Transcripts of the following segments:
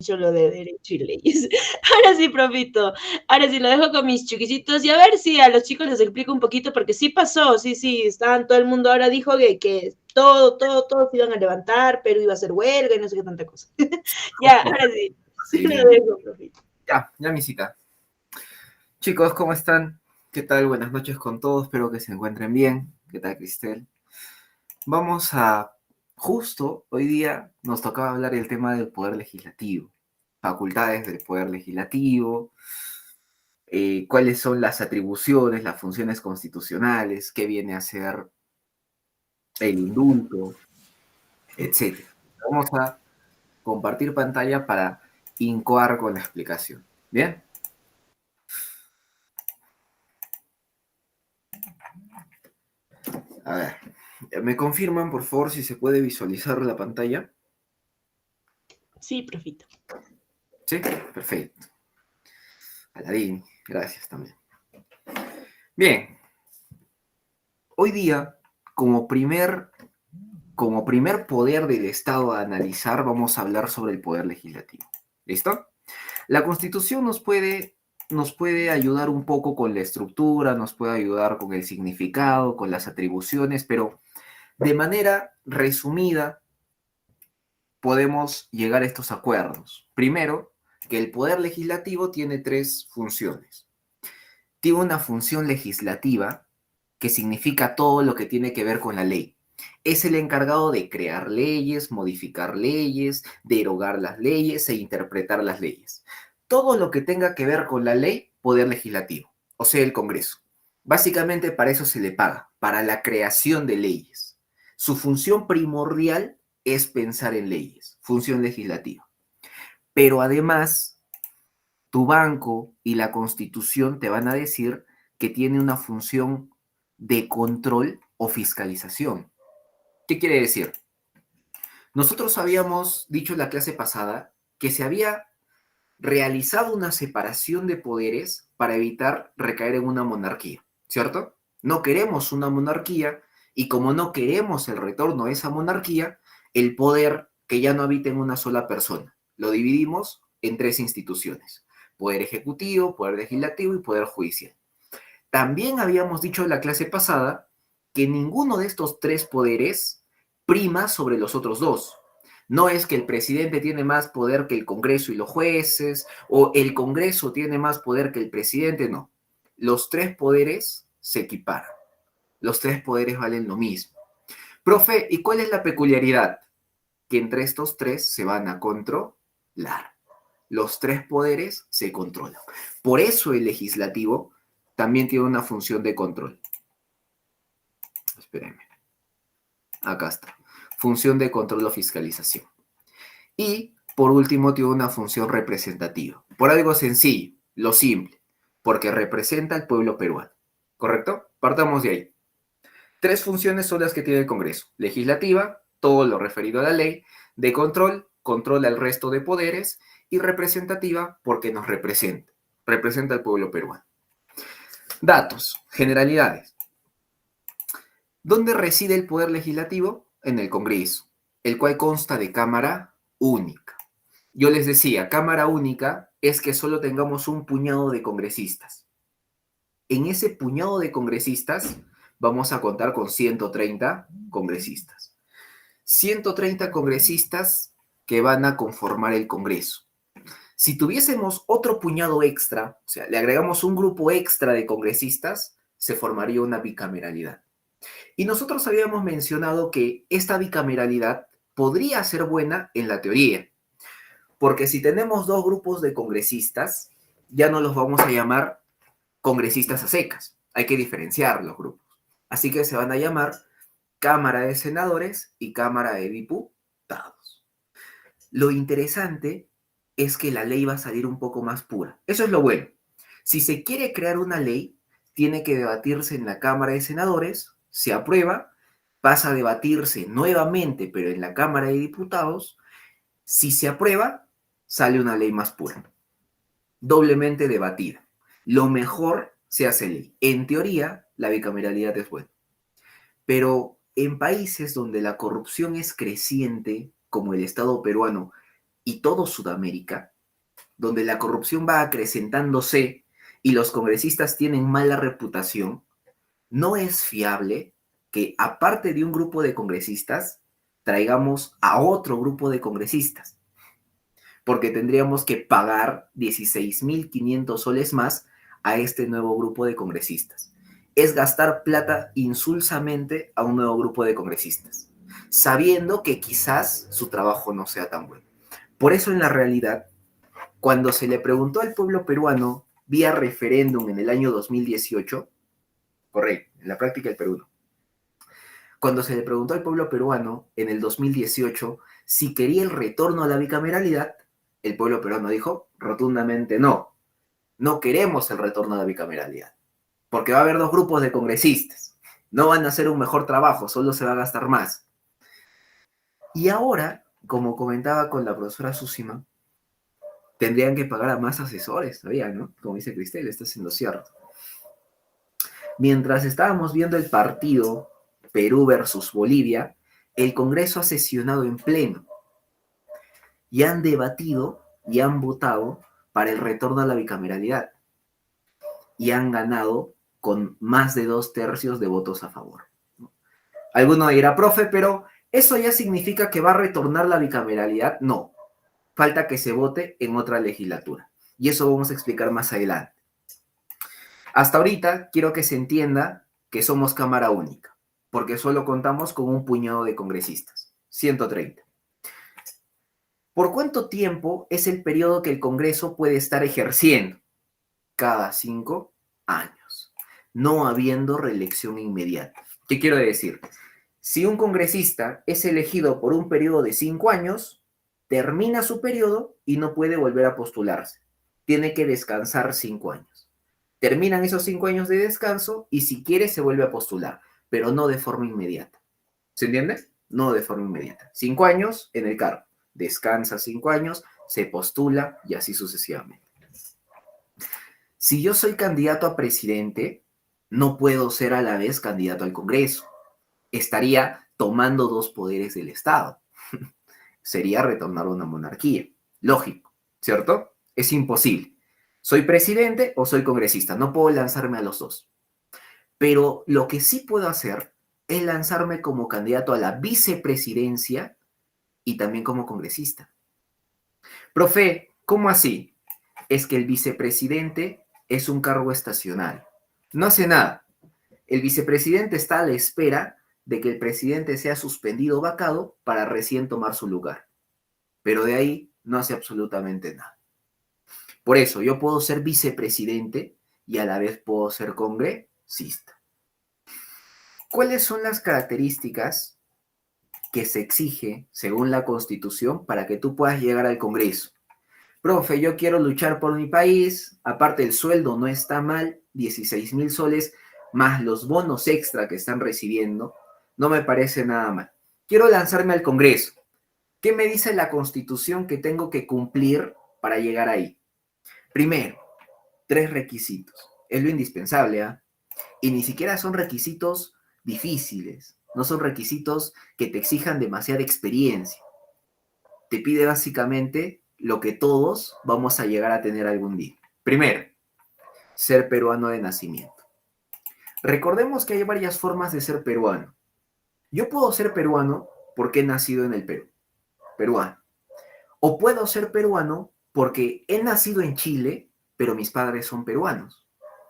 yo lo de derecho y leyes. Ahora sí, profito. Ahora sí, lo dejo con mis chiquisitos y a ver si a los chicos les explico un poquito, porque sí pasó, sí, estaban, todo el mundo ahora dijo que todos se iban a levantar, pero iba a ser huelga y no sé qué tanta cosa. Ya, ahora sí, Sí, lo bien. dejo, profito. Ya, misita. Chicos, ¿cómo están? ¿Qué tal? Buenas noches con todos. Espero que se encuentren bien. ¿Qué tal, Cristel? Vamos a... Justo hoy día nos tocaba hablar el tema del poder legislativo. Facultades del poder legislativo. Cuáles son las atribuciones, las funciones constitucionales, qué viene a ser el indulto, etc. Vamos a compartir pantalla para incoar con la explicación. ¿Bien? A ver, ¿me confirman, por favor, si se puede visualizar la pantalla? Sí, profito. Sí, perfecto. Aladín, gracias también. Bien, hoy día, como primer poder del Estado a analizar, vamos a hablar sobre el poder legislativo. ¿Listo? La Constitución nos puede ayudar un poco con la estructura, nos puede ayudar con el significado, con las atribuciones, pero de manera resumida podemos llegar a estos acuerdos. Primero, que el poder legislativo tiene tres funciones. Tiene una función legislativa, que significa todo lo que tiene que ver con la ley. Es el encargado de crear leyes, modificar leyes, derogar las leyes e interpretar las leyes. Todo lo que tenga que ver con la ley, poder legislativo, o sea, el Congreso. Básicamente para eso se le paga, para la creación de leyes. Su función primordial es pensar en leyes, función legislativa. Pero además, tu banco y la Constitución te van a decir que tiene una función de control o fiscalización. ¿Qué quiere decir? Nosotros habíamos dicho en la clase pasada que se había realizado una separación de poderes para evitar recaer en una monarquía, ¿cierto? No queremos una monarquía y como no queremos el retorno a esa monarquía, el poder que ya no habita en una sola persona. Lo dividimos en tres instituciones: poder ejecutivo, poder legislativo y poder judicial. También habíamos dicho en la clase pasada que ninguno de estos tres poderes prima sobre los otros dos. No es que el presidente tiene más poder que el Congreso y los jueces, o el Congreso tiene más poder que el presidente, no. Los tres poderes se equiparan. Los tres poderes valen lo mismo. Profe, ¿y cuál es la peculiaridad? Que entre estos tres se van a controlar. Los tres poderes se controlan. Por eso el legislativo también tiene una función de control. Espérenme. Acá está. Función de control o fiscalización. Y, por último, tiene una función representativa. Por algo sencillo, lo simple, porque representa al pueblo peruano. ¿Correcto? Partamos de ahí. Tres funciones son las que tiene el Congreso. Legislativa, todo lo referido a la ley. De control, controla el resto de poderes. Y representativa, porque nos representa. Representa al pueblo peruano. Datos, generalidades. ¿Dónde reside el poder legislativo? En el Congreso, el cual consta de Cámara única. Yo les decía, Cámara única es que solo tengamos un puñado de congresistas. En ese puñado de congresistas vamos a contar con 130 congresistas. 130 congresistas que van a conformar el Congreso. Si tuviésemos otro puñado extra, o sea, le agregamos un grupo extra de congresistas, se formaría una bicameralidad. Y nosotros habíamos mencionado que esta bicameralidad podría ser buena en la teoría, porque si tenemos dos grupos de congresistas, ya no los vamos a llamar congresistas a secas. Hay que diferenciar los grupos. Así que se van a llamar Cámara de Senadores y Cámara de Diputados. Lo interesante es que la ley va a salir un poco más pura. Eso es lo bueno. Si se quiere crear una ley, tiene que debatirse en la Cámara de Senadores, se aprueba, pasa a debatirse nuevamente, pero en la Cámara de Diputados. Si se aprueba, sale una ley más pura, doblemente debatida. Lo mejor se hace ley. En teoría, la bicameralidad es buena. Pero en países donde la corrupción es creciente, como el Estado peruano, y todo Sudamérica, donde la corrupción va acrecentándose y los congresistas tienen mala reputación, no es fiable que aparte de un grupo de congresistas, traigamos a otro grupo de congresistas, porque tendríamos que pagar 16.500 soles más a este nuevo grupo de congresistas. Es gastar plata insulsamente a un nuevo grupo de congresistas, sabiendo que quizás su trabajo no sea tan bueno. Por eso, en la realidad, cuando se le preguntó al pueblo peruano vía referéndum en el año 2018, correcto, en la práctica el Perú no, cuando se le preguntó al pueblo peruano en el 2018 si quería el retorno a la bicameralidad, el pueblo peruano dijo rotundamente no, no queremos el retorno a la bicameralidad, porque va a haber dos grupos de congresistas, no van a hacer un mejor trabajo, solo se va a gastar más. Y ahora, como comentaba con la profesora Susima, tendrían que pagar a más asesores todavía, ¿no? Como dice Cristel, está haciendo cierto. Mientras estábamos viendo el partido Perú versus Bolivia, el Congreso ha sesionado en pleno y han debatido y han votado para el retorno a la bicameralidad y han ganado con más de 2/3 de votos a favor. Alguno dirá, profe, pero ¿eso ya significa que va a retornar la bicameralidad? No, falta que se vote en otra legislatura y eso vamos a explicar más adelante. Hasta ahorita quiero que se entienda que somos Cámara Única, porque solo contamos con un puñado de congresistas, 130. ¿Por cuánto tiempo es el periodo que el Congreso puede estar ejerciendo? Cada 5 años, no habiendo reelección inmediata. ¿Qué quiero decir? Si un congresista es elegido por un periodo de 5 años, termina su periodo y no puede volver a postularse. Tiene que descansar 5 años. Terminan esos 5 años de descanso y si quiere se vuelve a postular, pero no de forma inmediata. ¿Se entiende? No de forma inmediata. 5 años en el cargo. Descansa 5 años, se postula y así sucesivamente. Si yo soy candidato a presidente, no puedo ser a la vez candidato al Congreso. Estaría tomando 2 poderes del Estado. Sería retornar a una monarquía. Lógico, ¿cierto? Es imposible. Soy presidente o soy congresista. No puedo lanzarme a los dos. Pero lo que sí puedo hacer es lanzarme como candidato a la vicepresidencia y también como congresista. Profe, ¿cómo así? Es que el vicepresidente es un cargo estacional. No hace nada. El vicepresidente está a la espera de que el presidente sea suspendido o vacado para recién tomar su lugar. Pero de ahí no hace absolutamente nada. Por eso yo puedo ser vicepresidente y a la vez puedo ser congresista. ¿Cuáles son las características que se exige según la Constitución para que tú puedas llegar al Congreso? Profe, yo quiero luchar por mi país, aparte el sueldo no está mal, 16.000 soles, más los bonos extra que están recibiendo, no me parece nada mal. Quiero lanzarme al Congreso. ¿Qué me dice la Constitución que tengo que cumplir para llegar ahí? Primero, 3 requisitos. Es lo indispensable, ¿ah? Y ni siquiera son requisitos difíciles, no son requisitos que te exijan demasiada experiencia. Te pide básicamente lo que todos vamos a llegar a tener algún día. Primero, ser peruano de nacimiento. Recordemos que hay varias formas de ser peruano. Yo puedo ser peruano porque he nacido en el Perú, peruano. O puedo ser peruano porque he nacido en Chile, pero mis padres son peruanos.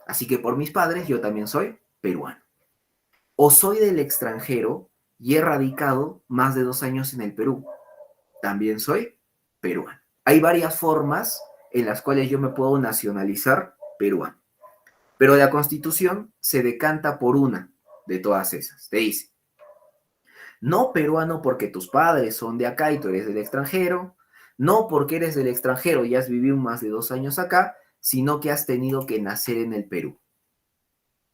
Así que por mis padres yo también soy peruano. O soy del extranjero y he radicado más de 2 años en el Perú. También soy peruano. Hay varias formas en las cuales yo me puedo nacionalizar peruano. Pero la Constitución se decanta por una de todas esas. Te dice, no peruano porque tus padres son de acá y tú eres del extranjero, no porque eres del extranjero y has vivido más de 2 años acá, sino que has tenido que nacer en el Perú.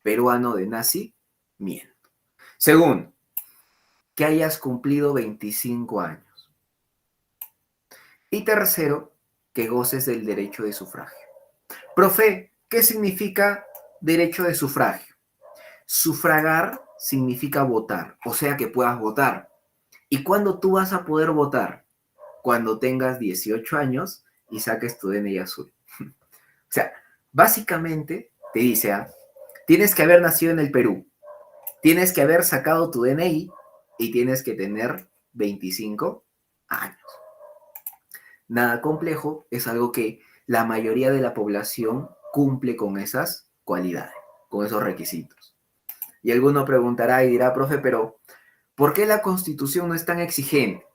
Peruano de nacimiento. Segundo, que hayas cumplido 25 años. Y tercero, que goces del derecho de sufragio. Profe, ¿qué significa derecho de sufragio? Sufragar significa votar, o sea que puedas votar. ¿Y cuándo tú vas a poder votar? cuando tengas 18 años y saques tu DNI azul. O sea, básicamente te dice, tienes que haber nacido en el Perú, tienes que haber sacado tu DNI y tienes que tener 25 años. Nada complejo, es algo que la mayoría de la población cumple con esas cualidades, con esos requisitos. Y alguno preguntará y dirá, profe, pero ¿por qué la Constitución no es tan exigente?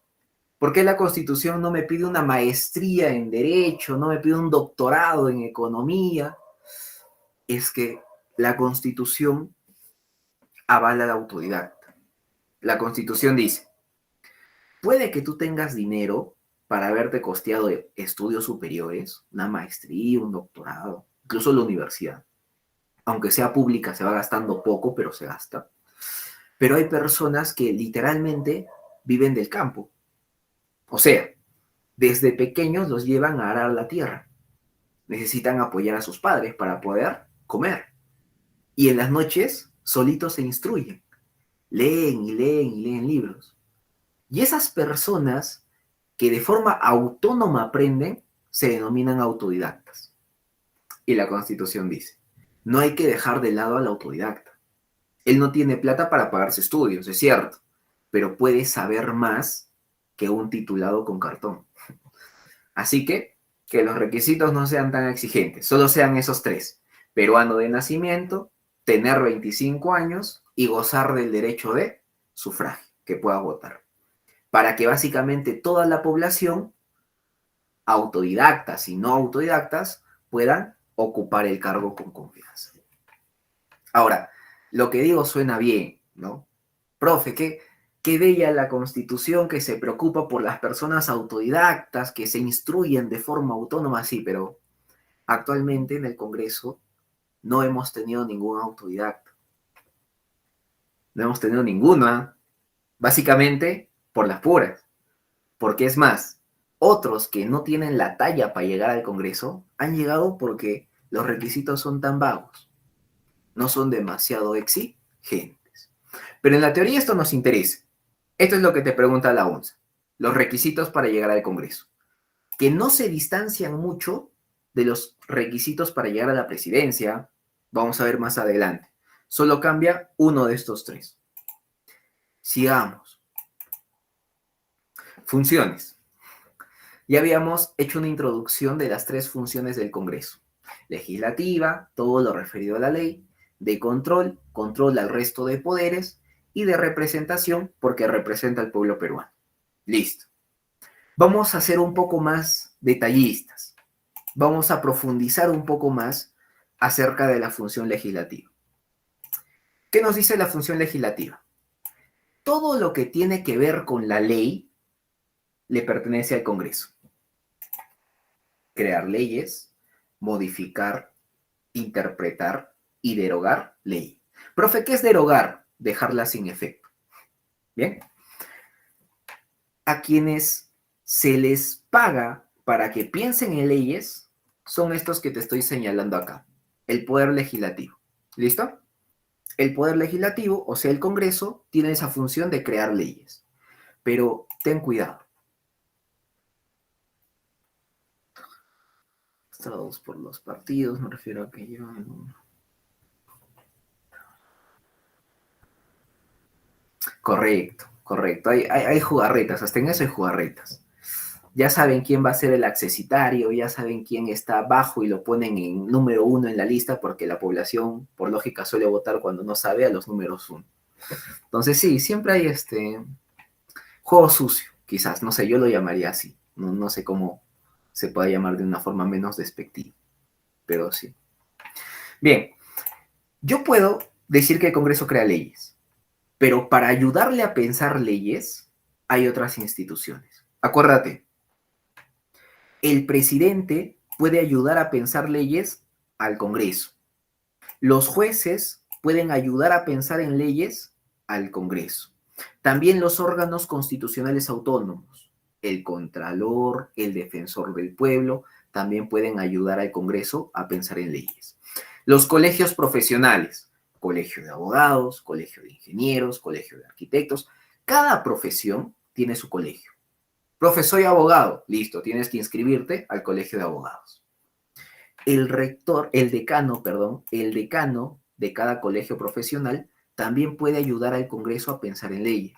¿Por qué la Constitución no me pide una maestría en Derecho, no me pide un doctorado en Economía? Es que la Constitución avala la autodidacta. La Constitución dice, puede que tú tengas dinero para haberte costeado estudios superiores, una maestría, un doctorado, incluso la universidad. Aunque sea pública, se va gastando poco, pero se gasta. Pero hay personas que literalmente viven del campo. O sea, desde pequeños los llevan a arar la tierra. Necesitan apoyar a sus padres para poder comer. Y en las noches, solitos se instruyen. Leen y leen y leen libros. Y esas personas que de forma autónoma aprenden, se denominan autodidactas. Y la Constitución dice, no hay que dejar de lado al autodidacta. Él no tiene plata para pagarse estudios, es cierto, pero puede saber más que un titulado con cartón. Así que los requisitos no sean tan exigentes, solo sean esos tres. Peruano de nacimiento, tener 25 años y gozar del derecho de sufragio, que pueda votar. Para que básicamente toda la población, autodidactas y no autodidactas, puedan ocupar el cargo con confianza. Ahora, lo que digo suena bien, ¿no? Profe, qué bella la Constitución que se preocupa por las personas autodidactas, que se instruyen de forma autónoma, sí, pero actualmente en el Congreso no hemos tenido ningún autodidacta. No hemos tenido ninguna, básicamente por las puras. Porque es más, otros que no tienen la talla para llegar al Congreso han llegado porque los requisitos son tan vagos, no son demasiado exigentes. Pero en la teoría esto nos interesa. Esto es lo que te pregunta la ONSA, los requisitos para llegar al Congreso, que no se distancian mucho de los requisitos para llegar a la presidencia. Vamos a ver más adelante. Solo cambia uno de estos tres. Sigamos. Funciones. Ya habíamos hecho una introducción de las tres funciones del Congreso. Legislativa, todo lo referido a la ley. De control, controla al resto de poderes. Y de representación, porque representa al pueblo peruano. Listo. Vamos a ser un poco más detallistas. Vamos a profundizar un poco más acerca de la función legislativa. ¿Qué nos dice la función legislativa? Todo lo que tiene que ver con la ley le pertenece al Congreso. Crear leyes, modificar, interpretar y derogar ley. Profe, ¿qué es derogar? Dejarla sin efecto. Bien. A quienes se les paga para que piensen en leyes son estos que te estoy señalando acá. El Poder Legislativo. ¿Listo? El Poder Legislativo, o sea, el Congreso, tiene esa función de crear leyes. Pero ten cuidado. Estados por los partidos, me refiero a que llevan... Correcto, correcto. Hay jugarretas, hasta en eso hay jugarretas. Ya saben quién va a ser el accesitario, ya saben quién está abajo y lo ponen en número 1 en la lista porque la población, por lógica, suele votar cuando no sabe a los números 1. Entonces sí, siempre hay juego sucio, quizás, no sé, yo lo llamaría así. No sé cómo se puede llamar de una forma menos despectiva, pero sí. Bien, yo puedo decir que el Congreso crea leyes, pero para ayudarle a pensar leyes hay otras instituciones. Acuérdate, el presidente puede ayudar a pensar leyes al Congreso. Los jueces pueden ayudar a pensar en leyes al Congreso. También los órganos constitucionales autónomos, el Contralor, el Defensor del Pueblo, también pueden ayudar al Congreso a pensar en leyes. Los colegios profesionales, colegio de abogados, colegio de ingenieros, colegio de arquitectos, cada profesión tiene su colegio. Profe, soy abogado. Listo, tienes que inscribirte al colegio de abogados. El rector, el decano de cada colegio profesional también puede ayudar al Congreso a pensar en leyes.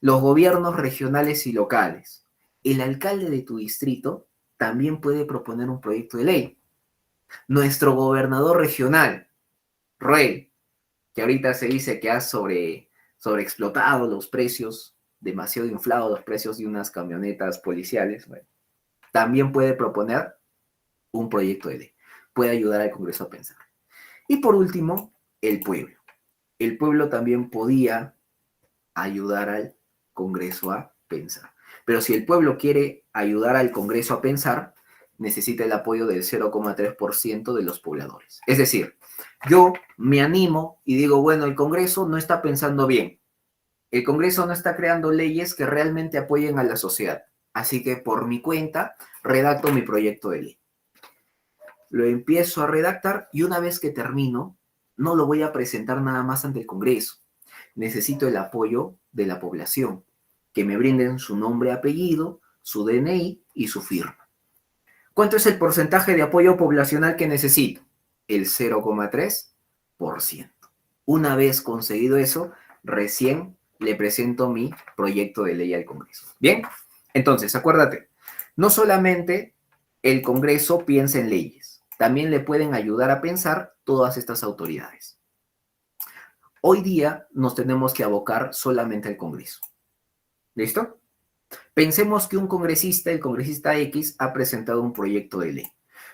Los gobiernos regionales y locales. El alcalde de tu distrito también puede proponer un proyecto de ley. Nuestro gobernador regional, Roel, que ahorita se dice que ha sobreexplotado los precios, demasiado inflados los precios de unas camionetas policiales, bueno, también puede proponer un proyecto de ley. Puede ayudar al Congreso a pensar. Y por último, el pueblo. El pueblo también podía ayudar al Congreso a pensar. Pero si el pueblo quiere ayudar al Congreso a pensar, necesita el apoyo del 0,3% de los pobladores. Es decir, yo me animo y digo, bueno, el Congreso no está pensando bien. El Congreso no está creando leyes que realmente apoyen a la sociedad. Así que por mi cuenta, redacto mi proyecto de ley. Lo empiezo a redactar y una vez que termino, no lo voy a presentar nada más ante el Congreso. Necesito el apoyo de la población, que me brinden su nombre, apellido, su DNI y su firma. ¿Cuánto es el porcentaje de apoyo poblacional que necesito? El 0,3%. Una vez conseguido eso, recién le presento mi proyecto de ley al Congreso. ¿Bien? Entonces, acuérdate, no solamente el Congreso piensa en leyes, también le pueden ayudar a pensar todas estas autoridades. Hoy día nos tenemos que abocar solamente al Congreso. ¿Listo? Pensemos que un congresista, el congresista X, ha presentado un proyecto de ley.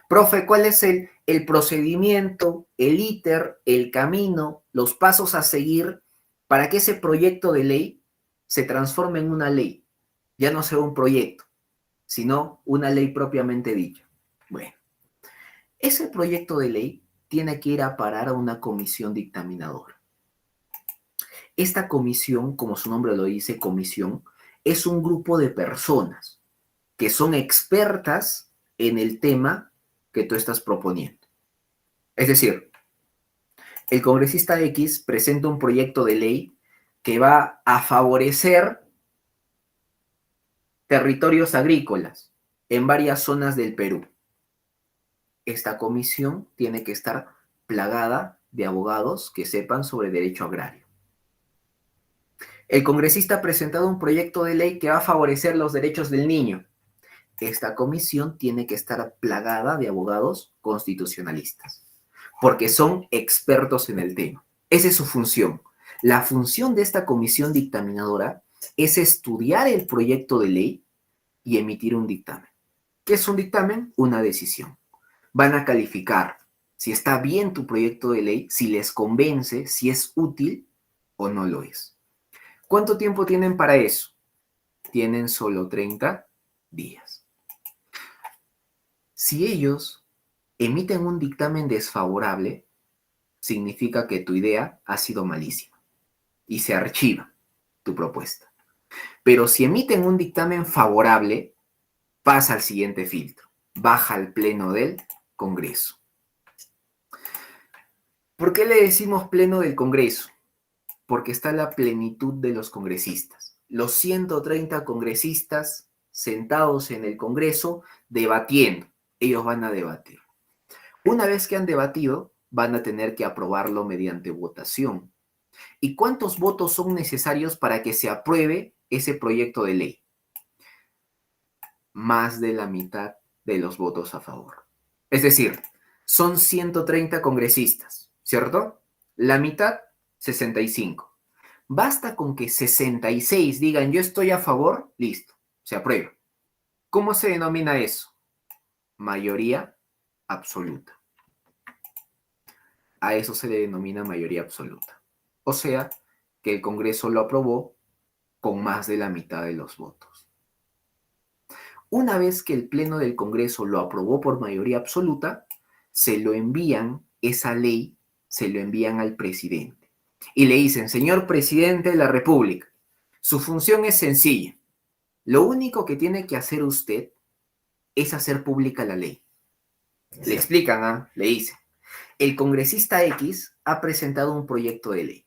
Profe, ¿cuál es el procedimiento, el íter, el camino, los pasos a seguir para que ese proyecto de ley se transforme en una ley? Ya no sea un proyecto, sino una ley propiamente dicha. Bueno, ese proyecto de ley tiene que ir a parar a una comisión dictaminadora. Esta comisión, como su nombre lo dice, comisión, es un grupo de personas que son expertas en el tema que tú estás proponiendo. Es decir, el congresista X presenta un proyecto de ley que va a favorecer territorios agrícolas en varias zonas del Perú. Esta comisión tiene que estar plagada de abogados que sepan sobre derecho agrario. El congresista ha presentado un proyecto de ley que va a favorecer los derechos del niño. Esta comisión tiene que estar plagada de abogados constitucionalistas, porque son expertos en el tema. Esa es su función. La función de esta comisión dictaminadora es estudiar el proyecto de ley y emitir un dictamen. ¿Qué es un dictamen? Una decisión. Van a calificar si está bien tu proyecto de ley, si les convence, si es útil o no lo es. ¿Cuánto tiempo tienen para eso? Tienen solo 30 días. Si ellos emiten un dictamen desfavorable, significa que tu idea ha sido malísima y se archiva tu propuesta. Pero si emiten un dictamen favorable, pasa al siguiente filtro. Baja al pleno del Congreso. ¿Por qué le decimos pleno del Congreso? Porque está la plenitud de los congresistas. Los 130 congresistas sentados en el Congreso debatiendo. Ellos van a debatir. Una vez que han debatido, van a tener que aprobarlo mediante votación. ¿Y cuántos votos son necesarios para que se apruebe ese proyecto de ley? Más de la mitad de los votos a favor. Es decir, son 130 congresistas, ¿cierto? La mitad, 65. Basta con que 66 digan yo estoy a favor, listo, se aprueba. ¿Cómo se denomina eso? Mayoría absoluta. A eso se le denomina mayoría absoluta. O sea, que el Congreso lo aprobó con más de la mitad de los votos. Una vez que el Pleno del Congreso lo aprobó por mayoría absoluta, se lo envían, esa ley, se lo envían al presidente. Y le dicen, señor presidente de la República, su función es sencilla. Lo único que tiene que hacer usted es hacer pública la ley. Le explican, le dicen, el congresista X ha presentado un proyecto de ley.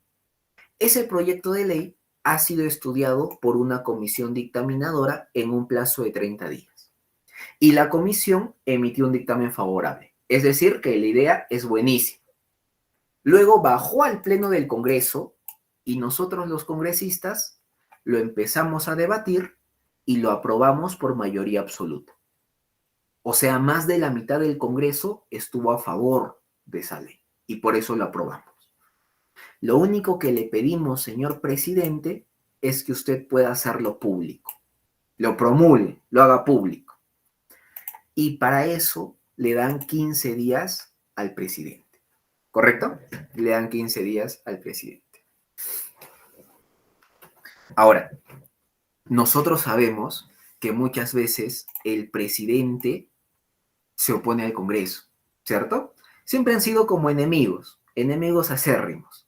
Ese proyecto de ley ha sido estudiado por una comisión dictaminadora en un plazo de 30 días. Y la comisión emitió un dictamen favorable. Es decir, que la idea es buenísima. Luego bajó al pleno del Congreso y nosotros los congresistas lo empezamos a debatir y lo aprobamos por mayoría absoluta. O sea, más de la mitad del Congreso estuvo a favor de esa ley y por eso lo aprobamos. Lo único que le pedimos, señor presidente, es que usted pueda hacerlo público, lo promulgue, lo haga público. Y para eso le dan 15 días al presidente. ¿Correcto? Le dan 15 días al presidente. Ahora, nosotros sabemos que muchas veces el presidente se opone al Congreso, ¿cierto? Siempre han sido como enemigos, enemigos acérrimos.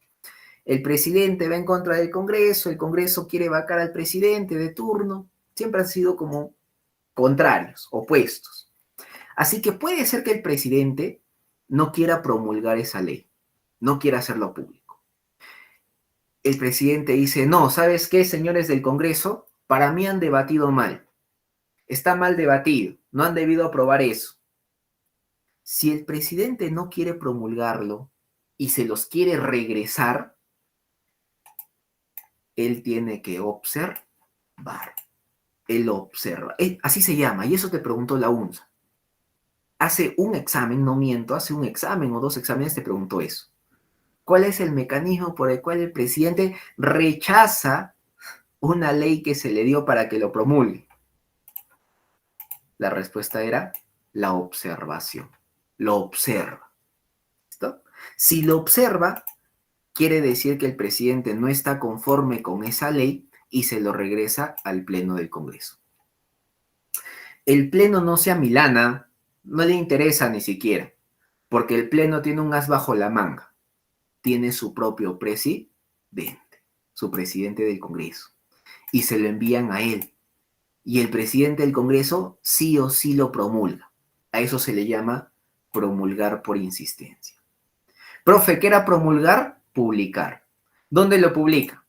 El presidente va en contra del Congreso, el Congreso quiere vacar al presidente de turno, siempre han sido como contrarios, opuestos. Así que puede ser que el presidente no quiera promulgar esa ley, no quiera hacerlo público. El presidente dice, no, ¿sabes qué, señores del Congreso? Para mí han debatido mal. Está mal debatido, no han debido aprobar eso. Si el presidente no quiere promulgarlo y se los quiere regresar, él tiene que observar. Él observa. Así se llama, y eso te preguntó la UNSA. Hace un examen, no miento, hace un examen o 2 exámenes te preguntó eso. ¿Cuál es el mecanismo por el cual el presidente rechaza una ley que se le dio para que lo promulgue? La respuesta era la observación. Lo observa. ¿Listo? Si lo observa, quiere decir que el presidente no está conforme con esa ley y se lo regresa al Pleno del Congreso. El Pleno no se amilana, no le interesa ni siquiera, porque el Pleno tiene un as bajo la manga. Tiene su propio presidente, su presidente del Congreso, y se lo envían a él. Y el presidente del Congreso sí o sí lo promulga. A eso se le llama promulgar por insistencia. Profe, ¿qué era promulgar? Publicar. ¿Dónde lo publica?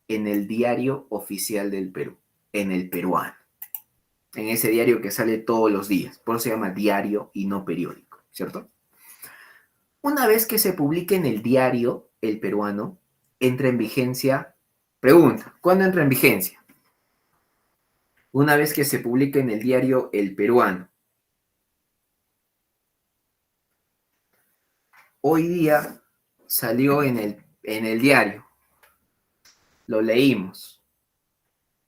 En el Diario Oficial del Perú, en el Peruano. En ese diario que sale todos los días. Por eso se llama diario y no periódico, ¿cierto? Una vez que se publique en el diario El Peruano, entra en vigencia. Pregunta, ¿cuándo entra en vigencia? Una vez que se publique en el diario El Peruano. Hoy día salió en el diario. Lo leímos.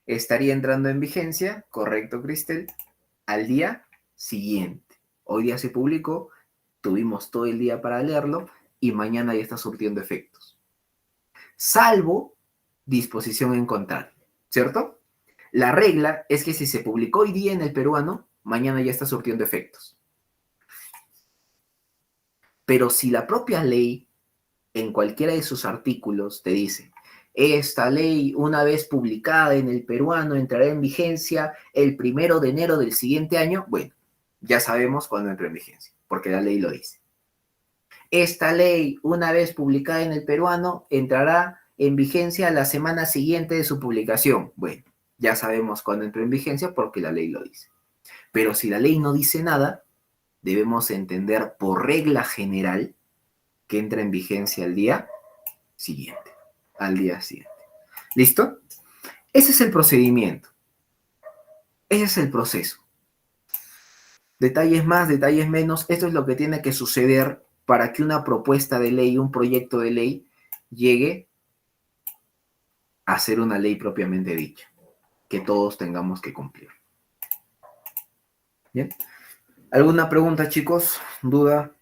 Estaría entrando en vigencia, correcto, Cristel, al día siguiente. Hoy día se publicó, tuvimos todo el día para leerlo y mañana ya está surtiendo efectos. Salvo disposición en contrario, ¿cierto? La regla es que si se publicó hoy día en El Peruano, mañana ya está surtiendo efectos. Pero si la propia ley, en cualquiera de sus artículos, te dice, esta ley, una vez publicada en El Peruano, entrará en vigencia el 1 de enero del siguiente año, bueno, ya sabemos cuándo entra en vigencia, porque la ley lo dice. Esta ley, una vez publicada en El Peruano, entrará en vigencia la semana siguiente de su publicación. Bueno, ya sabemos cuándo entra en vigencia porque la ley lo dice. Pero si la ley no dice nada, debemos entender por regla general que entra en vigencia al día siguiente. Al día siguiente. ¿Listo? Ese es el procedimiento. Ese es el proceso. Detalles más, detalles menos. Esto es lo que tiene que suceder para que una propuesta de ley, un proyecto de ley, llegue a ser una ley propiamente dicha, que todos tengamos que cumplir. ¿Bien? ¿Alguna pregunta, chicos? ¿Duda?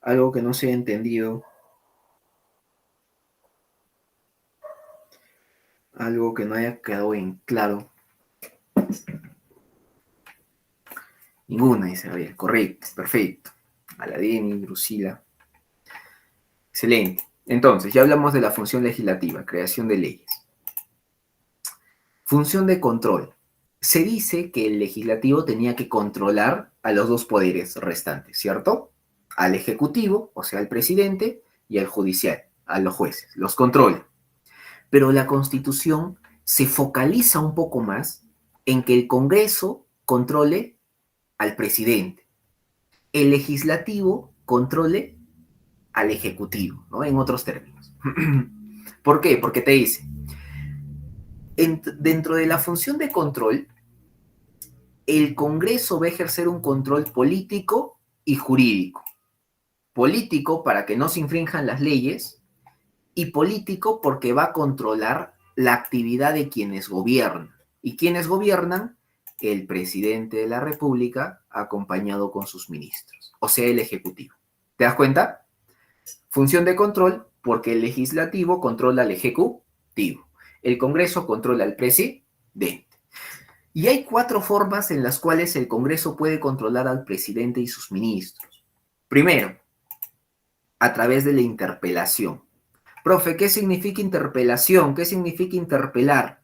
¿Algo que no se haya entendido? ¿Algo que no haya quedado bien claro? Ninguna, dice Gabriel. Correcto, perfecto. Aladini, Drusila. Excelente. Entonces, ya hablamos de la función legislativa, creación de leyes. Función de control. Se dice que el legislativo tenía que controlar a los 2 poderes restantes, ¿cierto? Al ejecutivo, o sea, al presidente, y al judicial, a los jueces. Los controla. Pero la Constitución se focaliza un poco más en que el Congreso controle al presidente, el legislativo controle al ejecutivo, ¿no? En otros términos. ¿Por qué? Porque te dice, dentro de la función de control, el Congreso va a ejercer un control político y jurídico. Político para que no se infrinjan las leyes y político porque va a controlar la actividad de quienes gobiernan. ¿Y quienes gobiernan? El presidente de la República acompañado con sus ministros, o sea, el Ejecutivo. ¿Te das cuenta? Función de control porque el legislativo controla al Ejecutivo. El Congreso controla al presidente. Y hay 4 formas en las cuales el Congreso puede controlar al presidente y sus ministros. Primero, a través de la interpelación. Profe, ¿qué significa interpelación? ¿Qué significa interpelar?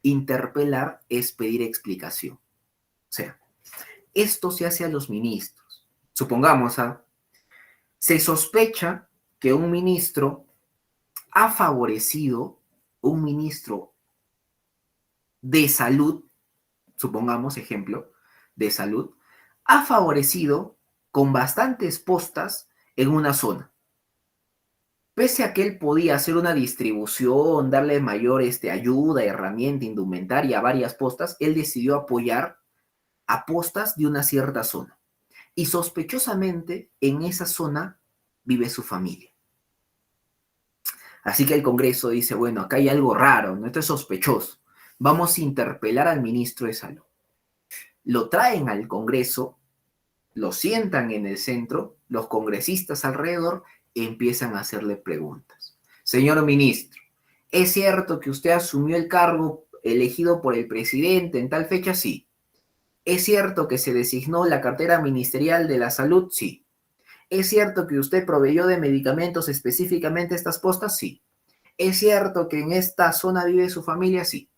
Interpelar es pedir explicación. O sea, esto se hace a los ministros. Supongamos, se sospecha que un ministro ha favorecido, un ministro de salud, supongamos ejemplo, de salud, ha favorecido con bastantes postas en una zona. Pese a que él podía hacer una distribución, darle mayor ayuda, herramienta, indumentaria a varias postas, él decidió apoyar a postas de una cierta zona. Y sospechosamente en esa zona vive su familia. Así que el Congreso dice, bueno, acá hay algo raro, ¿no? Esto es sospechoso. Vamos a interpelar al ministro de Salud. Lo traen al Congreso, lo sientan en el centro, los congresistas alrededor empiezan a hacerle preguntas. Señor ministro, ¿es cierto que usted asumió el cargo elegido por el presidente en tal fecha? Sí. ¿Es cierto que se designó la cartera ministerial de la salud? Sí. ¿Es cierto que usted proveyó de medicamentos específicamente estas postas? Sí. ¿Es cierto que en esta zona vive su familia? Sí.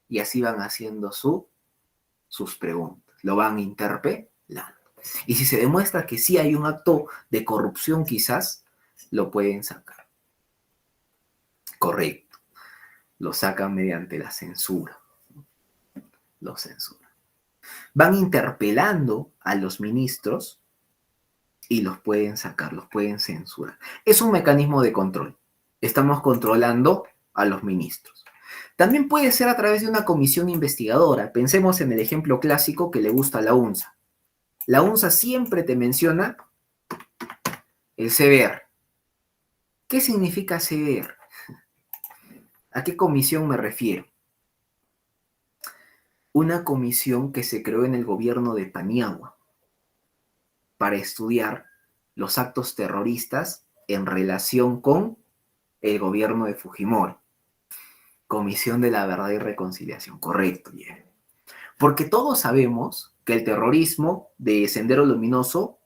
Y así van haciendo sus preguntas. Lo van interpelando. Y si se demuestra que sí hay un acto de corrupción, quizás lo pueden sacar. Correcto. Lo sacan mediante la censura. Lo censuran. Van interpelando a los ministros y los pueden sacar, los pueden censurar. Es un mecanismo de control. Estamos controlando a los ministros. También puede ser a través de una comisión investigadora. Pensemos en el ejemplo clásico que le gusta a la UNSA. La UNSA siempre te menciona el CBR. ¿Qué significa CBR? ¿A qué comisión me refiero? Una comisión que se creó en el gobierno de Paniagua para estudiar los actos terroristas en relación con el gobierno de Fujimori. Comisión de la Verdad y Reconciliación, correcto, yeah. Porque todos sabemos que el terrorismo de Sendero Luminoso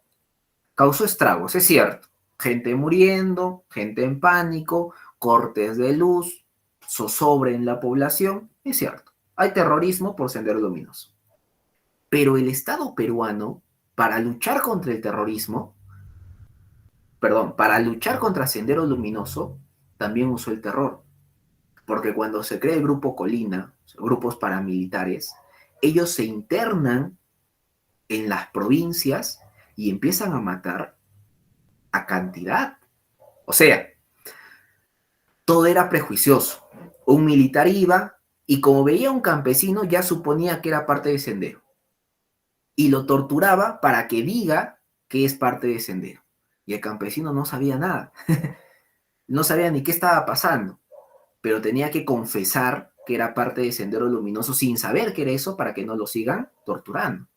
causó estragos, es cierto. Gente muriendo, gente en pánico, cortes de luz, zozobra en la población, es cierto. Hay terrorismo por Sendero Luminoso. Pero el Estado peruano, para luchar contra el terrorismo, para luchar contra Sendero Luminoso, también usó el terror. Porque cuando se crea el Grupo Colina, grupos paramilitares, ellos se internan en las provincias y empiezan a matar a cantidad. O sea, todo era prejuicioso. Un militar iba y como veía a un campesino ya suponía que era parte de Sendero. Y lo torturaba para que diga que es parte de Sendero. Y el campesino no sabía nada. No sabía ni qué estaba pasando. Pero tenía que confesar que era parte de Sendero Luminoso sin saber que era eso para que no lo sigan torturando.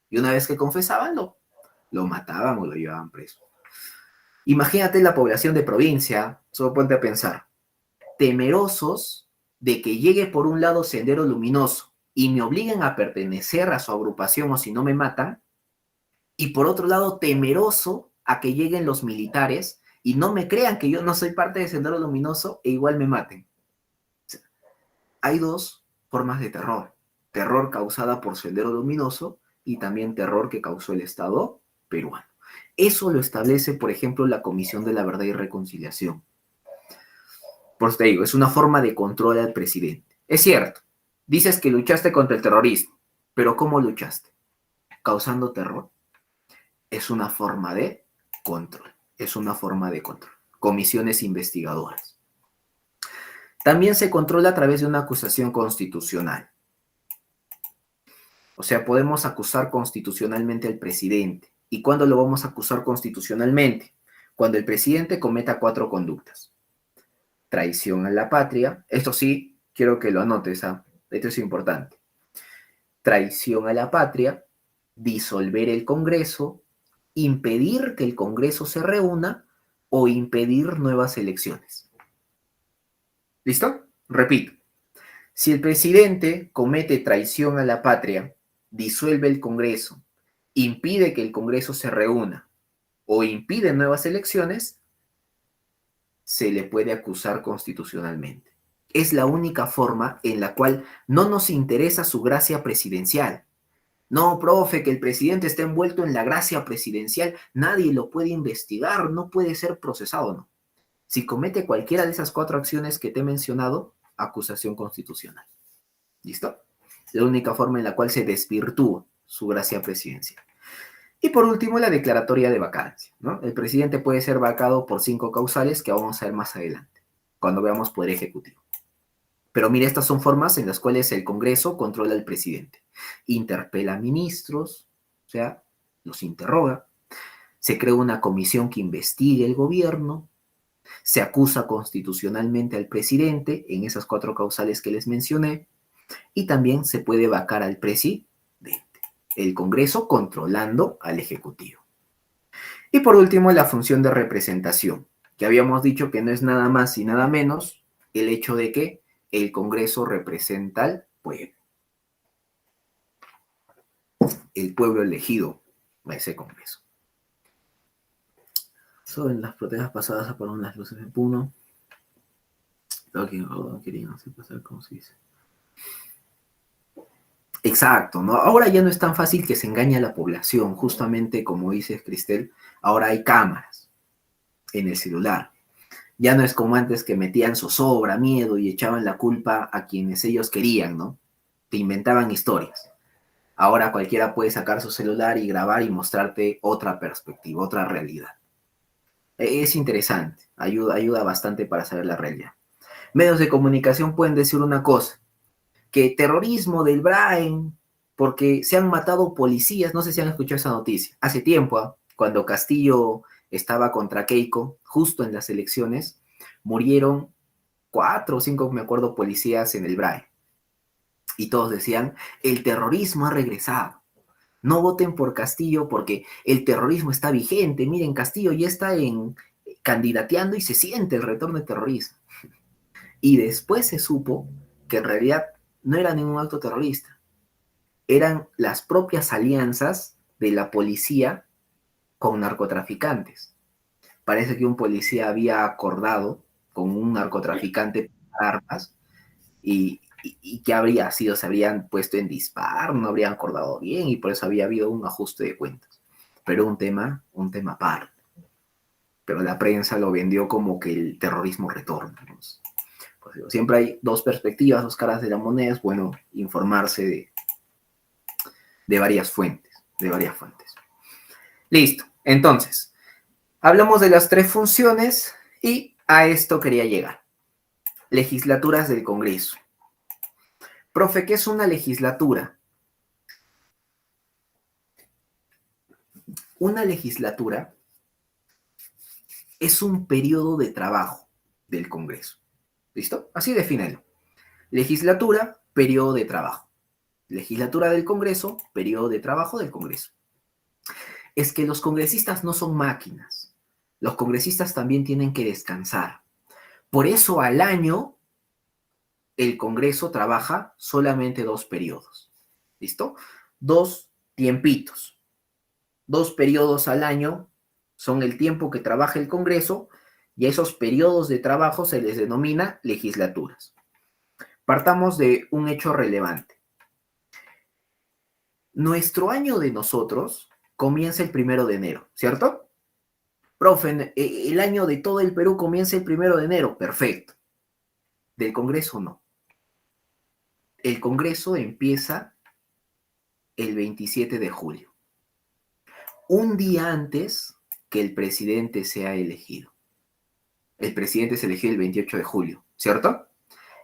Y una vez que confesaban, lo mataban o lo llevaban preso. Imagínate la población de provincia, solo ponte a pensar, temerosos de que llegue por un lado Sendero Luminoso y me obliguen a pertenecer a su agrupación o si no me matan, y por otro lado temeroso a que lleguen los militares y no me crean que yo no soy parte de Sendero Luminoso e igual me maten. O sea, hay 2 formas de terror. Terror causada por Sendero Luminoso y también terror que causó el Estado peruano. Eso lo establece, por ejemplo, la Comisión de la Verdad y Reconciliación. Por eso te digo, es una forma de control al presidente. Es cierto, dices que luchaste contra el terrorismo, pero ¿cómo luchaste? ¿Causando terror? Es una forma de control. Es una forma de control. Comisiones investigadoras. También se controla a través de una acusación constitucional. O sea, podemos acusar constitucionalmente al presidente. ¿Y cuándo lo vamos a acusar constitucionalmente? Cuando el presidente cometa 4 conductas. Traición a la patria. Esto sí, quiero que lo anotes. Esto es importante. Traición a la patria, disolver el Congreso, impedir que el Congreso se reúna o impedir nuevas elecciones. ¿Listo? Repito. Si el presidente comete traición a la patria, disuelve el Congreso, impide que el Congreso se reúna o impide nuevas elecciones, se le puede acusar constitucionalmente. Es la única forma en la cual no nos interesa su gracia presidencial. No, profe, que el presidente está envuelto en la gracia presidencial, nadie lo puede investigar, no puede ser procesado, no. Si comete cualquiera de esas 4 acciones que te he mencionado, acusación constitucional. ¿Listo? La única forma en la cual se desvirtúa su gracia presidencial. Y por último, la declaratoria de vacancia, ¿no? El presidente puede ser vacado por 5 causales que vamos a ver más adelante, cuando veamos poder ejecutivo. Pero mire, estas son formas en las cuales el Congreso controla al presidente. Interpela a ministros, o sea, los interroga. Se crea una comisión que investigue el gobierno. Se acusa constitucionalmente al presidente en esas 4 causales que les mencioné. Y también se puede vacar al presidente. El Congreso controlando al Ejecutivo. Y por último, la función de representación, que habíamos dicho que no es nada más y nada menos el hecho de que el Congreso representa al pueblo. El pueblo elegido a ese Congreso. En las protestas pasadas apagaron las luces de Puno. Lo que no querían hacer pasar, como se dice. Exacto, ¿no? Ahora ya no es tan fácil que se engañe a la población, justamente como dices, Cristel, ahora hay cámaras en el celular. Ya no es como antes que metían zozobra, miedo y echaban la culpa a quienes ellos querían, ¿no? Te inventaban historias. Ahora cualquiera puede sacar su celular y grabar y mostrarte otra perspectiva, otra realidad. Es interesante, ayuda bastante para saber la realidad. Medios de comunicación pueden decir una cosa, que terrorismo del Brain, porque se han matado policías, no sé si han escuchado esa noticia, hace tiempo, cuando Castillo estaba contra Keiko, justo en las elecciones, murieron 4 o 5, me acuerdo, policías en el Brain. Y todos decían, el terrorismo ha regresado. No voten por Castillo porque el terrorismo está vigente. Miren, Castillo ya está candidateando y se siente el retorno del terrorismo. Y después se supo que en realidad no era ningún acto terrorista. Eran las propias alianzas de la policía con narcotraficantes. Parece que un policía había acordado con un narcotraficante para armas y que habría sido, se habrían puesto en dispar, no habrían acordado bien y por eso había habido un ajuste de cuentas. Pero un tema aparte. Pero la prensa lo vendió como que el terrorismo retorna, ¿no? Pues digo, siempre hay 2 perspectivas, 2 caras de la moneda, es bueno informarse de varias fuentes, Listo, entonces, hablamos de las 3 funciones y a esto quería llegar. Legislaturas del Congreso. Profe, ¿qué es una legislatura? Una legislatura es un periodo de trabajo del Congreso. ¿Listo? Así defínelo. Legislatura, periodo de trabajo. Legislatura del Congreso, periodo de trabajo del Congreso. Es que los congresistas no son máquinas. Los congresistas también tienen que descansar. Por eso al año el Congreso trabaja solamente 2 periodos. ¿Listo? 2 tiempitos. 2 periodos al año son el tiempo que trabaja el Congreso y a esos periodos de trabajo se les denomina legislaturas. Partamos de un hecho relevante. Nuestro año de nosotros comienza el 1 de enero, ¿cierto? Profe, el año de todo el Perú comienza el 1 de enero. Perfecto. Del Congreso no. El Congreso empieza el 27 de julio, un día antes que el presidente sea elegido. El presidente es elegido el 28 de julio, ¿cierto?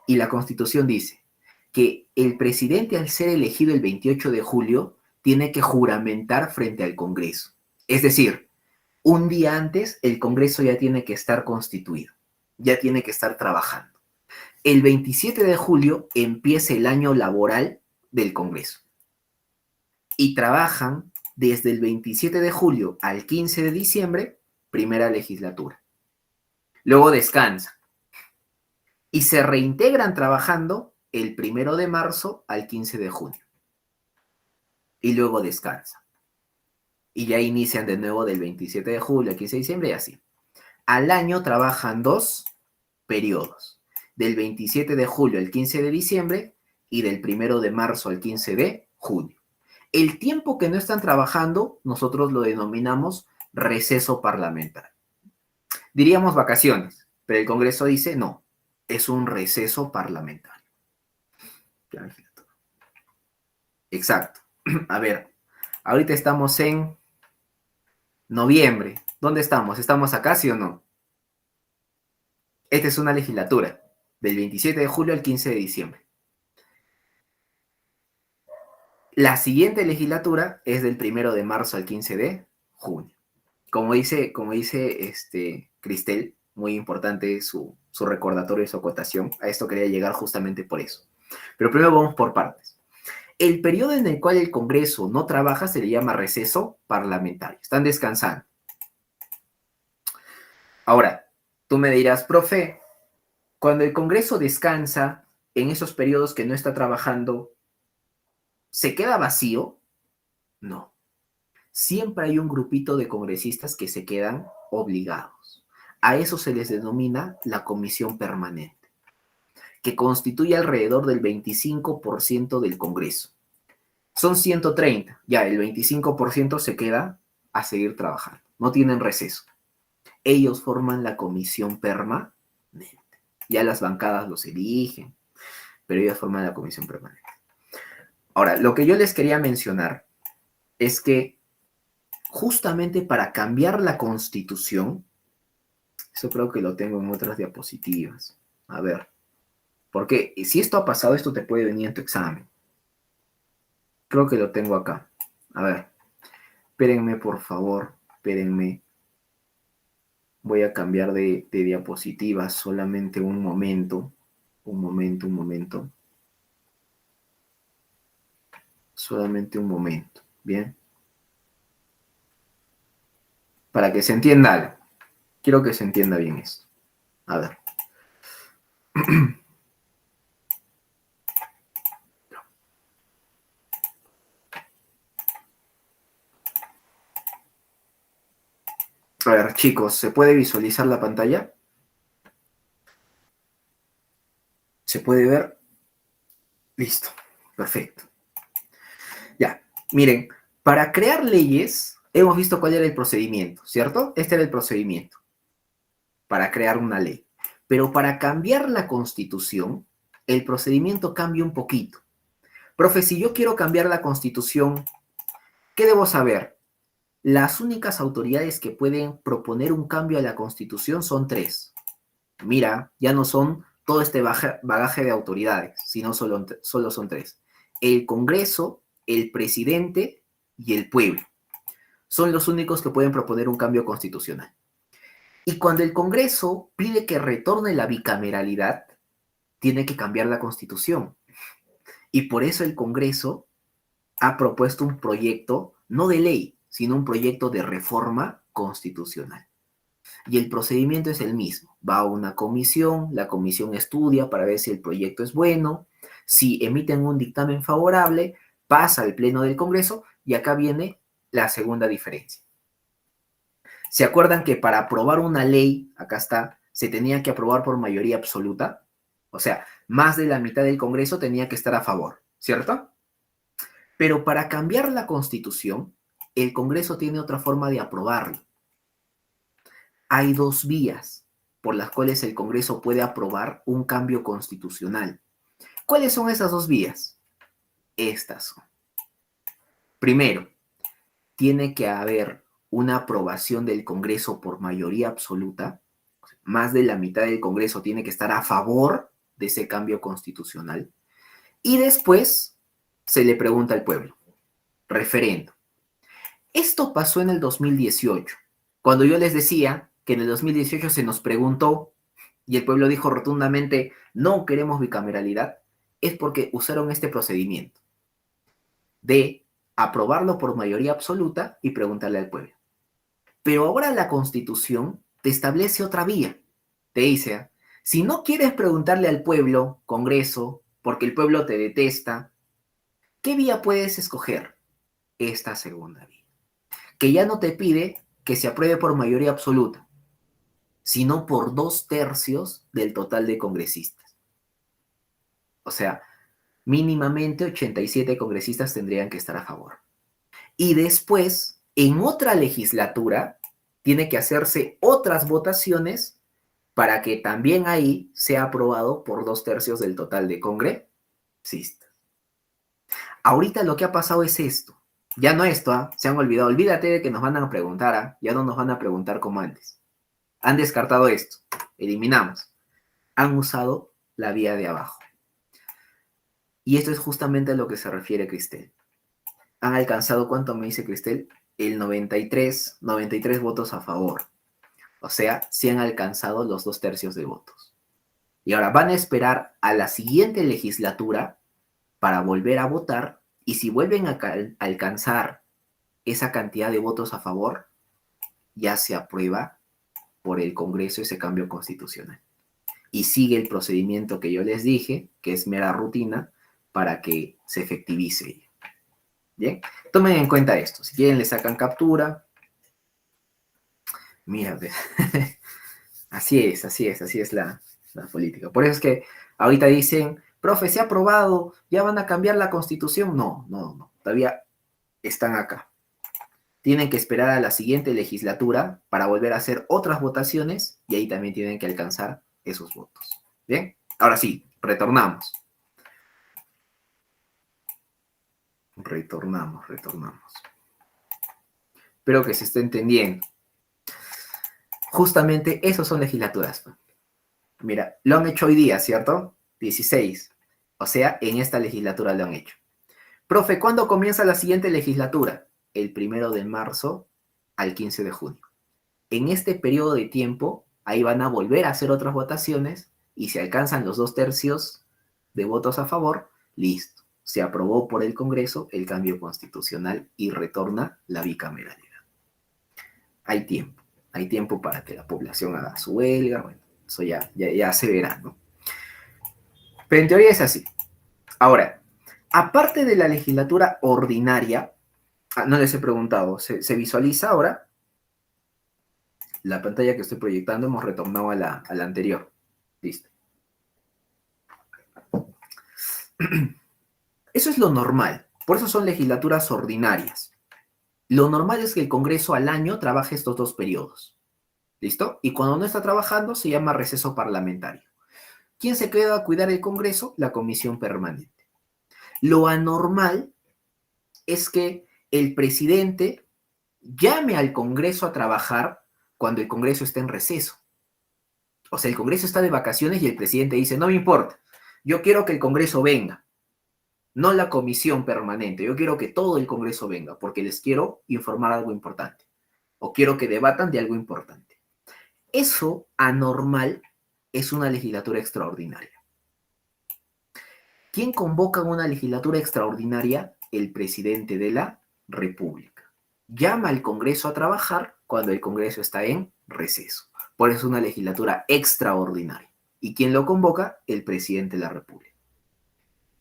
Y la Constitución dice que el presidente, al ser elegido el 28 de julio, tiene que juramentar frente al Congreso. Es decir, un día antes el Congreso ya tiene que estar constituido, ya tiene que estar trabajando. El 27 de julio empieza el año laboral del Congreso y trabajan desde el 27 de julio al 15 de diciembre, primera legislatura. Luego descansan y se reintegran trabajando el 1 de marzo al 15 de junio. Y luego descansan. Y ya inician de nuevo del 27 de julio al 15 de diciembre y así. Al año trabajan 2 periodos, del 27 de julio al 15 de diciembre y del 1 de marzo al 15 de junio. El tiempo que no están trabajando, nosotros lo denominamos receso parlamentario. Diríamos vacaciones, pero el Congreso dice no, es un receso parlamentario. Exacto. A ver, ahorita estamos en noviembre. ¿Dónde estamos? ¿Estamos acá, sí o no? Esta es una legislatura, del 27 de julio al 15 de diciembre. La siguiente legislatura es del 1 de marzo al 15 de junio. Como dice Cristel, muy importante su recordatorio y su acotación. A esto quería llegar justamente por eso. Pero primero vamos por partes. El periodo en el cual el Congreso no trabaja se le llama receso parlamentario. Están descansando. Ahora, tú me dirás, profe, cuando el Congreso descansa en esos periodos que no está trabajando, ¿se queda vacío? No. Siempre hay un grupito de congresistas que se quedan obligados. A eso se les denomina la comisión permanente, que constituye alrededor del 25% del Congreso. Son 130, ya el 25% se queda a seguir trabajando, no tienen receso. Ellos forman la comisión permanente. Ya las bancadas los eligen, pero ellos forman la comisión permanente. Ahora, lo que yo les quería mencionar es que justamente para cambiar la Constitución, eso creo que lo tengo en otras diapositivas. A ver, porque si esto ha pasado, esto te puede venir en tu examen. Creo que lo tengo acá. A ver, espérenme por favor, espérenme. Voy a cambiar de diapositiva solamente un momento. Un momento. Solamente un momento, ¿bien? Para que se entienda algo. Quiero que se entienda bien esto. A ver. A ver, chicos, ¿se puede visualizar la pantalla? ¿Se puede ver? Listo, perfecto. Ya, miren, para crear leyes, hemos visto cuál era el procedimiento, ¿cierto? Este era el procedimiento para crear una ley. Pero para cambiar la Constitución, el procedimiento cambia un poquito. Profe, si yo quiero cambiar la Constitución, ¿qué debo saber? Las únicas autoridades que pueden proponer un cambio a la Constitución son 3. Mira, ya no son todo este bagaje de autoridades, sino solo son 3. El Congreso, el presidente y el pueblo. Son los únicos que pueden proponer un cambio constitucional. Y cuando el Congreso pide que retorne la bicameralidad, tiene que cambiar la Constitución. Y por eso el Congreso ha propuesto un proyecto, no de ley, sino un proyecto de reforma constitucional. Y el procedimiento es el mismo. Va a una comisión, la comisión estudia para ver si el proyecto es bueno, si emiten un dictamen favorable, pasa al pleno del Congreso y acá viene la segunda diferencia. ¿Se acuerdan que para aprobar una ley, acá está, se tenía que aprobar por mayoría absoluta? O sea, más de la mitad del Congreso tenía que estar a favor, ¿cierto? Pero para cambiar la Constitución, el Congreso tiene otra forma de aprobarlo. Hay 2 vías. por las cuales el Congreso puede aprobar un cambio constitucional. ¿Cuáles son esas dos vías? Estas son. Primero, tiene que haber una aprobación del Congreso por mayoría absoluta. Más de la mitad del Congreso tiene que estar a favor de ese cambio constitucional. Y después se le pregunta al pueblo. Referendo. Esto pasó en el 2018, cuando yo les decía que en el 2018 se nos preguntó y el pueblo dijo rotundamente, no queremos bicameralidad, es porque usaron este procedimiento de aprobarlo por mayoría absoluta y preguntarle al pueblo. Pero ahora la Constitución te establece otra vía. Te dice, si no quieres preguntarle al pueblo, Congreso, porque el pueblo te detesta, ¿qué vía puedes escoger? Esta segunda vía, que ya no te pide que se apruebe por mayoría absoluta, sino por 2/3 del total de congresistas. O sea, mínimamente 87 congresistas tendrían que estar a favor. Y después, en otra legislatura, tiene que hacerse otras votaciones para que también ahí sea aprobado por 2/3 del total de congresistas. Ahorita lo que ha pasado es esto. Ya no esto, ¿ah? Se han olvidado. Olvídate de que nos van a preguntar, ¿ah? Ya no nos van a preguntar como antes. Han descartado esto. Eliminamos. Han usado la vía de abajo. Y esto es justamente a lo que se refiere Cristel. Han alcanzado, ¿cuánto me dice Cristel? El 93 votos a favor. O sea, sí han alcanzado los 2/3 de votos. Y ahora van a esperar a la siguiente legislatura para volver a votar, y si vuelven a alcanzar esa cantidad de votos a favor, ya se aprueba por el Congreso ese cambio constitucional. Y sigue el procedimiento que yo les dije, que es mera rutina, para que se efectivice. Bien, tomen en cuenta esto. Si quieren le sacan captura. Mira, así es la política. Por eso es que ahorita dicen, profe, se ha aprobado, ya van a cambiar la Constitución. No, todavía están acá. Tienen que esperar a la siguiente legislatura para volver a hacer otras votaciones y ahí también tienen que alcanzar esos votos. Bien, ahora sí, retornamos. Espero que se esté entendiendo. Justamente esas son legislaturas. Mira, lo han hecho hoy día, ¿cierto? 16. O sea, en esta legislatura lo han hecho. Profe, ¿cuándo comienza la siguiente legislatura? El 1 de marzo al 15 de junio. En este periodo de tiempo, ahí van a volver a hacer otras votaciones y si alcanzan los 2/3 de votos a favor, listo. Se aprobó por el Congreso el cambio constitucional y retorna la bicameralidad. Hay tiempo para que la población haga su huelga, bueno, eso ya se verá, ¿no? Pero en teoría es así. Ahora, aparte de la legislatura ordinaria, no les he preguntado, ¿se visualiza ahora? La pantalla que estoy proyectando, hemos retornado a la anterior. Listo. Eso es lo normal. Por eso son legislaturas ordinarias. Lo normal es que el Congreso al año trabaje estos 2 periodos. ¿Listo? Y cuando no está trabajando se llama receso parlamentario. ¿Quién se queda a cuidar el Congreso? La Comisión Permanente. Lo anormal es que el presidente llame al Congreso a trabajar cuando el Congreso está en receso. O sea, el Congreso está de vacaciones y el presidente dice, no me importa, yo quiero que el Congreso venga, no la Comisión Permanente, yo quiero que todo el Congreso venga, porque les quiero informar algo importante, o quiero que debatan de algo importante. Eso anormal es una legislatura extraordinaria. ¿Quién convoca una legislatura extraordinaria? El presidente de la República. Llama al Congreso a trabajar cuando el Congreso está en receso. Por eso es una legislatura extraordinaria. ¿Y quién lo convoca? El presidente de la República.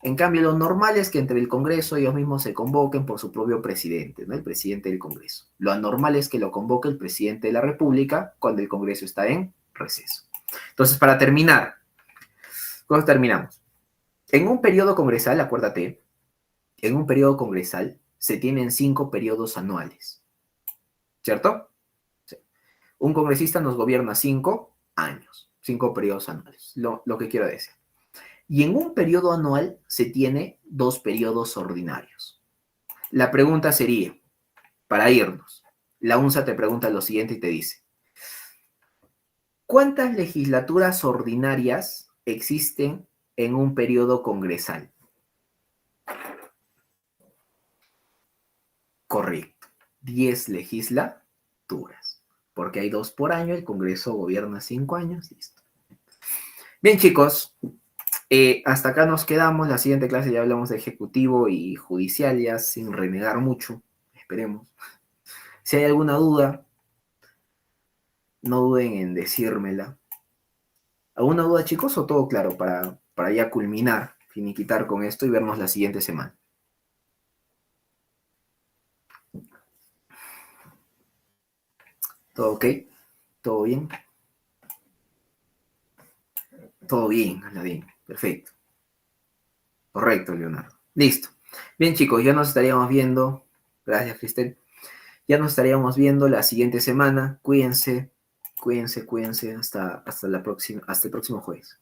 En cambio, lo normal es que entre el Congreso ellos mismos se convoquen por su propio presidente, ¿no? El presidente del Congreso. Lo anormal es que lo convoque el presidente de la República cuando el Congreso está en receso. Entonces, para terminar, ¿cómo terminamos? En un periodo congresal, acuérdate, en un periodo congresal se tienen 5 periodos anuales, ¿cierto? Sí. Un congresista nos gobierna 5 años, 5 periodos anuales, lo que quiero decir. Y en un periodo anual se tiene 2 periodos ordinarios. La pregunta sería, para irnos, la UNSA te pregunta lo siguiente y te dice, ¿cuántas legislaturas ordinarias existen en un periodo congresal? Correcto, 10 legislaturas, porque hay 2 por año, el Congreso gobierna 5 años, listo. Bien, chicos, hasta acá nos quedamos. La siguiente clase ya hablamos de ejecutivo y judicial, ya sin renegar mucho, esperemos. Si hay alguna duda, no duden en decírmela. ¿Alguna duda, chicos, o todo claro para ya culminar, finiquitar con esto y vernos la siguiente semana? ¿Todo ok? ¿Todo bien? Todo bien, Aladín. Perfecto. Correcto, Leonardo. Listo. Bien, chicos, ya nos estaríamos viendo. Gracias, Cristel. Ya nos estaríamos viendo la siguiente semana. Cuídense, cuídense, cuídense hasta el próximo jueves.